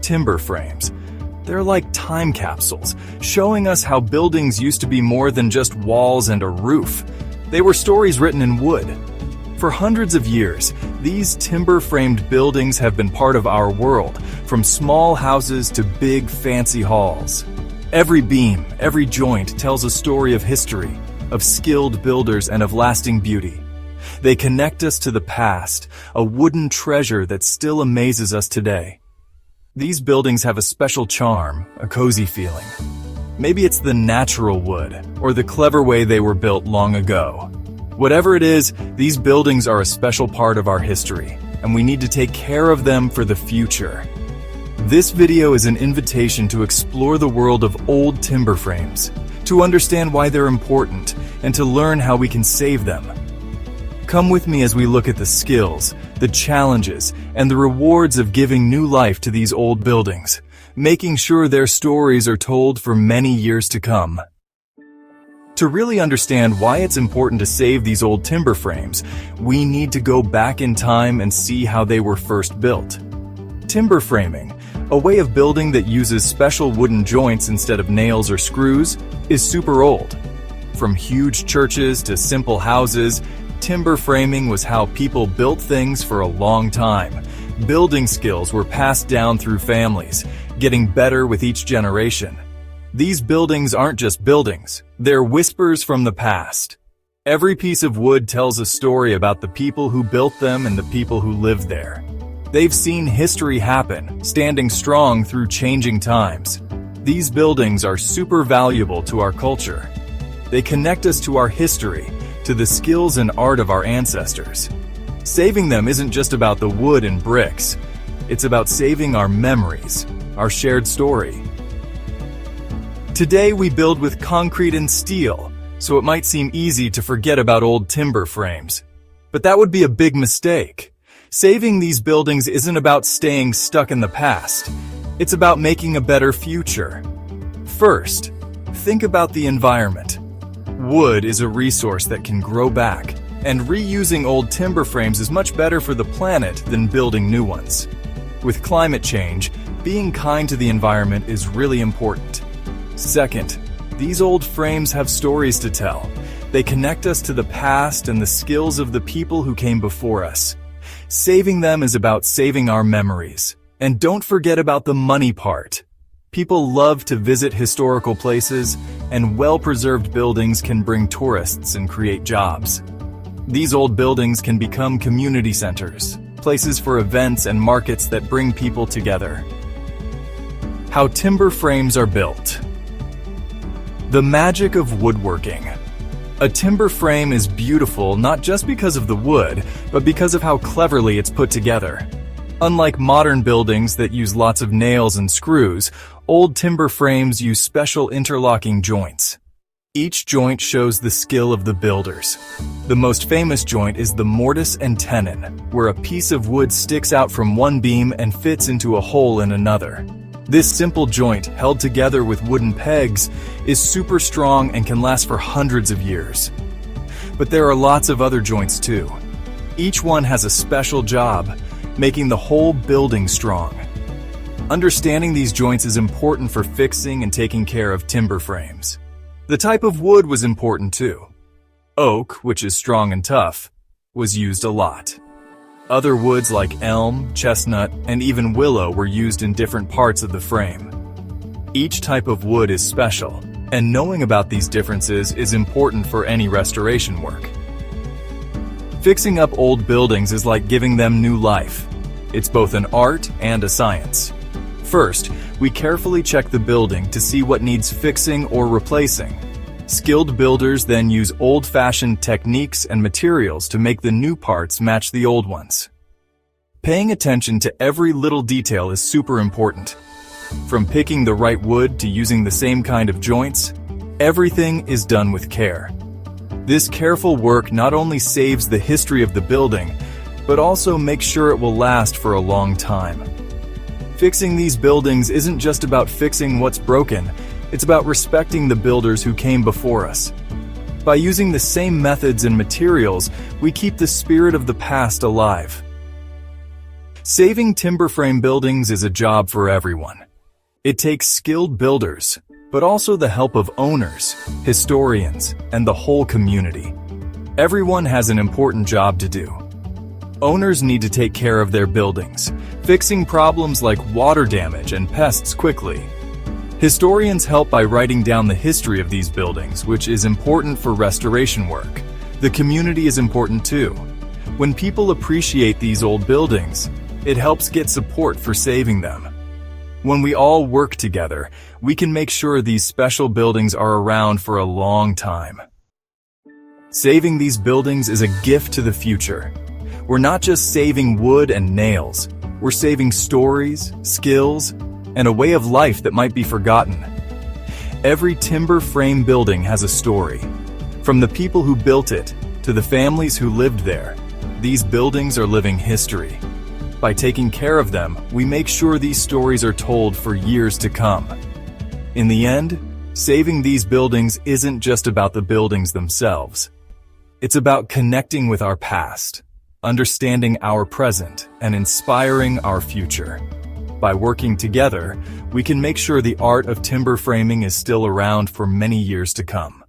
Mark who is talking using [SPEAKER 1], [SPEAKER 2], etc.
[SPEAKER 1] Timber frames. They're like time capsules, showing us how buildings used to be more than just walls and a roof. They were stories written in wood. For hundreds of years, these timber-framed buildings have been part of our world, from small houses to big, fancy halls. Every beam, every joint tells a story of history, of skilled builders, and of lasting beauty. They connect us to the past, a wooden treasure that still amazes us today. These buildings have a special charm, a cozy feeling. Maybe it's the natural wood, or the clever way they were built long ago. Whatever it is, these buildings are a special part of our history, and we need to take care of them for the future. This video is an invitation to explore the world of old timber frames, to understand why they're important, and to learn how we can save them. Come with me as we look at the skills, the challenges, and the rewards of giving new life to these old buildings, making sure their stories are told for many years to come. To really understand why it's important to save these old timber frames, we need to go back in time and see how they were first built. Timber framing, a way of building that uses special wooden joints instead of nails or screws, is super old. From huge churches to simple houses, timber framing was how people built things for a long time. Building skills were passed down through families, getting better with each generation. These buildings aren't just buildings, they're whispers from the past. Every piece of wood tells a story about the people who built them and the people who lived there. They've seen history happen, standing strong through changing times. These buildings are super valuable to our culture. They connect us to our history, to the skills and art of our ancestors. Saving them isn't just about the wood and bricks. It's about saving our memories, our shared story. Today we build with concrete and steel, so it might seem easy to forget about old timber frames. But that would be a big mistake. Saving these buildings isn't about staying stuck in the past. It's about making a better future. First, think about the environment. Wood is a resource that can grow back, and reusing old timber frames is much better for the planet than building new ones. With climate change, being kind to the environment is really important. Second, these old frames have stories to tell. They connect us to the past and the skills of the people who came before us. Saving them is about saving our memories. And don't forget about the money part. People love to visit historical places, and well-preserved buildings can bring tourists and create jobs. These old buildings can become community centers, places for events and markets that bring people together. How timber frames are built. The magic of woodworking. A timber frame is beautiful not just because of the wood, but because of how cleverly it's put together. Unlike modern buildings that use lots of nails and screws, old timber frames use special interlocking joints. Each joint shows the skill of the builders. The most famous joint is the mortise and tenon, where a piece of wood sticks out from one beam and fits into a hole in another. This simple joint, held together with wooden pegs, is super strong and can last for hundreds of years. But there are lots of other joints too. Each one has a special job, making the whole building strong. Understanding these joints is important for fixing and taking care of timber frames. The type of wood was important too. Oak, which is strong and tough, was used a lot. Other woods like elm, chestnut, and even willow were used in different parts of the frame. Each type of wood is special, and knowing about these differences is important for any restoration work. Fixing up old buildings is like giving them new life. It's both an art and a science. First, we carefully check the building to see what needs fixing or replacing. Skilled builders then use old-fashioned techniques and materials to make the new parts match the old ones. Paying attention to every little detail is super important. From picking the right wood to using the same kind of joints, everything is done with care. This careful work not only saves the history of the building, but also makes sure it will last for a long time. Fixing these buildings isn't just about fixing what's broken, it's about respecting the builders who came before us. By using the same methods and materials, we keep the spirit of the past alive. Saving timber frame buildings is a job for everyone. It takes skilled builders, but also the help of owners, historians, and the whole community. Everyone has an important job to do. Owners need to take care of their buildings, fixing problems like water damage and pests quickly. Historians help by writing down the history of these buildings, which is important for restoration work. The community is important too. When people appreciate these old buildings, it helps get support for saving them. When we all work together, we can make sure these special buildings are around for a long time. Saving these buildings is a gift to the future. We're not just saving wood and nails, we're saving stories, skills, and a way of life that might be forgotten. Every timber frame building has a story. From the people who built it to the families who lived there, these buildings are living history. By taking care of them, we make sure these stories are told for years to come. In the end, saving these buildings isn't just about the buildings themselves. It's about connecting with our past, understanding our present, and inspiring our future. By working together, we can make sure the art of timber framing is still around for many years to come.